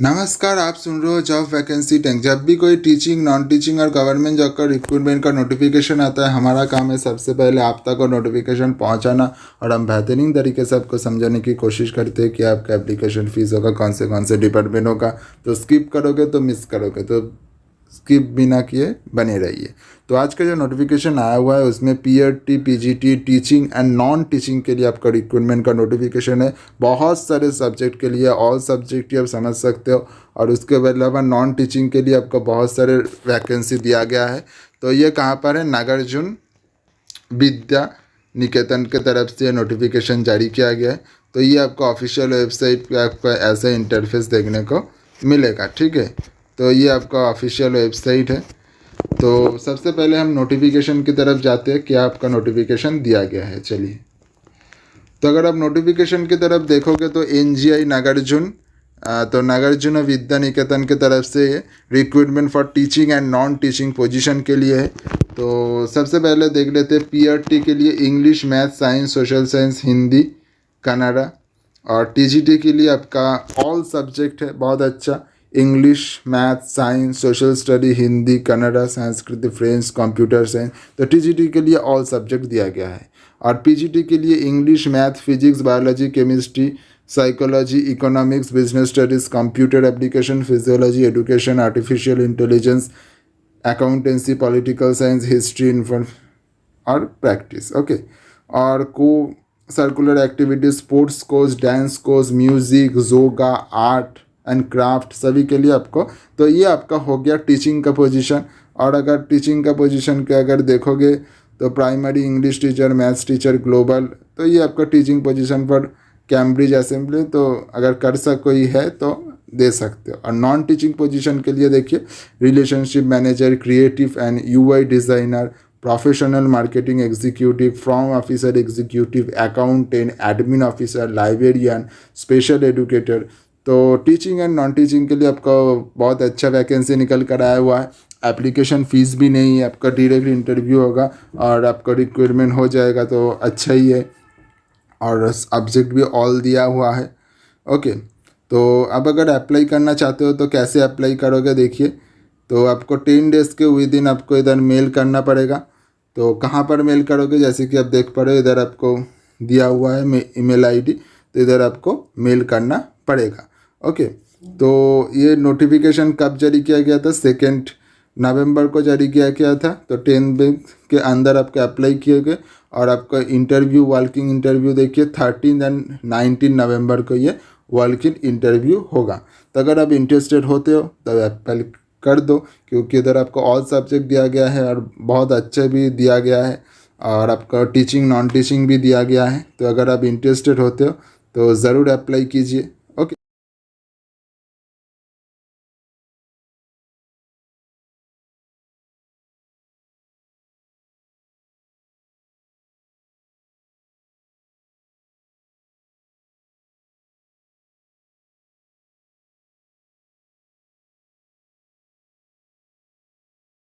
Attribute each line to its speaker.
Speaker 1: नमस्कार, आप सुन रहे हो जॉब वैकेंसी टैंक। जब भी कोई टीचिंग, नॉन टीचिंग और गवर्नमेंट जॉब का रिक्रूटमेंट का नोटिफिकेशन आता है, हमारा काम है सबसे पहले आप तक वो नोटिफिकेशन पहुंचाना और हम बेहतरीन तरीके से आपको समझाने की कोशिश करते हैं कि आपका एप्लीकेशन फ़ीस होगा, कौन से डिपार्टमेंट होगा। तो स्किप करोगे तो मिस करोगे, तो स्किप बिना किए बने रहिए। तो आज का जो नोटिफिकेशन आया हुआ है उसमें PRT, PGT, teaching and non teaching के लिए आपका रिक्रूटमेंट का नोटिफिकेशन है। बहुत सारे सब्जेक्ट के लिए, ऑल सब्जेक्ट ही आप समझ सकते हो। और उसके अलावा नॉन टीचिंग के लिए आपको बहुत सारे वैकेंसी दिया गया है। तो ये कहाँ पर है? नागार्जुन विद्या निकेतन के तरफ से नोटिफिकेशन जारी किया गया है। तो ये आपको ऑफिशियल वेबसाइट पे आपको ऐसा इंटरफेस देखने को मिलेगा, ठीक है। तो ये आपका ऑफिशियल वेबसाइट है। तो सबसे पहले हम नोटिफिकेशन की तरफ जाते हैं, क्या आपका नोटिफिकेशन दिया गया है। चलिए, तो अगर आप नोटिफिकेशन की तरफ देखोगे तो एनजीआई नागार्जुन, तो नागार्जुन विद्या निकेतन की तरफ से recruitment for teaching and non teaching position के लिए है। तो सबसे पहले देख लेते हैं पीआरटी के लिए English, math, science, social science, Hindi, Kannada. और टीजीटी के लिए आपका ऑल सब्जेक्ट है, बहुत अच्छा। English, math, science, social study, Hindi, Kannada, Sanskrit, French, computer science. तो टीजीटी के लिए ऑल सब्जेक्ट दिया गया है। और पीजीटी के लिए English, math, physics, biology, chemistry, psychology, economics, business studies, computer application, physiology, education, artificial intelligence, accountancy, political science, history, और प्रैक्टिस, ओके। और को circular activities, sports course, dance course, music, yoga, art and craft, सभी के लिए आपको। तो ये आपका हो गया टीचिंग का पोजीशन। और अगर टीचिंग का पोजीशन के अगर देखोगे तो primary English teacher, maths teacher, global, तो ये आपका टीचिंग पोजीशन पर कैम्ब्रिज असेंबली, तो अगर कर कोई है तो दे सकते हो। और नॉन टीचिंग पोजीशन के लिए देखिए relationship manager, creative and UI designer, professional marketing executive, from officer executive, accountant, admin officer, librarian, special educator. तो टीचिंग एंड नॉन टीचिंग के लिए आपका बहुत अच्छा वैकेंसी निकल कर आया हुआ है। एप्लीकेशन फ़ीस भी नहीं है, आपका डायरेक्ट इंटरव्यू होगा और आपका रिक्वायरमेंट हो जाएगा, तो अच्छा ही है। और सब्जेक्ट भी ऑल दिया हुआ है, ओके। तो अब अगर अप्लाई करना चाहते हो तो कैसे अप्लाई करोगे, देखिए। तो आपको 10 डेज़ के विद इन आपको इधर मेल करना पड़ेगा। तो कहाँ पर मेल करोगे, जैसे कि आप देख पा रहे हो इधर आपको दिया हुआ है ईमेल आईडी, तो इधर आपको मेल करना पड़ेगा, ओके। तो ये नोटिफिकेशन कब जारी किया गया था? 2 नवंबर को जारी किया गया था। तो 10 दिन के अंदर आपके अप्लाई किए गए। और आपका इंटरव्यू, वर्किंग इंटरव्यू देखिए 13 एंड 19 नवंबर को ये वर्किंग इंटरव्यू होगा। तो अगर आप इंटरेस्टेड होते हो तो अप्लाई कर दो, क्योंकि इधर आपको ऑल सब्जेक्ट दिया गया है और बहुत अच्छे भी दिया गया है। और आपका टीचिंग, नॉन टीचिंग भी दिया गया है। तो अगर आप इंटरेस्टेड होते हो तो ज़रूर अप्लाई कीजिए।